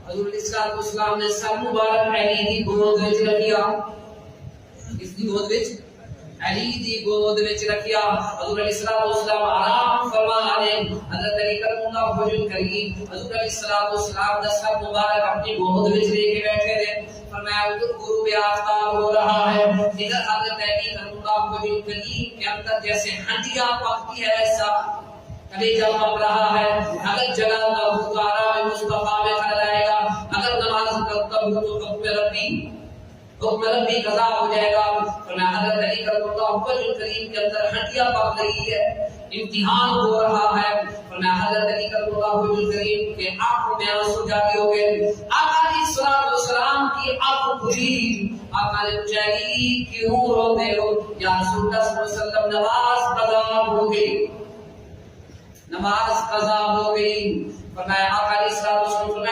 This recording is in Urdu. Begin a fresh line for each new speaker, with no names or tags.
حضور علیہ الصلوۃ والسلام نے سر مبارک علی دی گود وچ رکھیا. اس دی گود وچ علی دی گود وچ رکھیا. حضور علیہ الصلوۃ والسلام آرام فرما رہے. حضرت علی کرم اللہ وجہ کریم حضور علیہ الصلوۃ والسلام دا سر مبارک اپنی گود وچ لے کے بیٹھے تھے. فرمایا ادھر غروب آفتاب ہو رہا ہے, ادھر حضرت علی کرم اللہ وجہ کریم کے اندر جیسے ہنڈیا پکتی ہے ایسا کلیجہ پک رہا ہے. اگر جگہ کا پکارا مصطفیٰ میں کھڑا جائے گا, اگر نماز کرتا ہوں تو حکم ربی قضا ہو جائے گا. فرمایا حضرت علی کرم اللہ وجہ کریم کے اندر ہنڈیا پک رہی ہے, امتحان ہو رہا ہے. فرمایا حضرت علی کرم اللہ وجہ کریم کے آنکھوں میں آنسو جاری ہو گئے. آقا علیہ الصلوۃ والسلام کی آنکھ کھلی. آقا نے پوچھا علی کیوں روتے ہو؟ یا رسول اللہ صلی اللہ علیہ وسلم نماز قضا ہو گئی, نماز قضا ہو گئی. فرمایا آقا علیہ الصلوۃ والسلام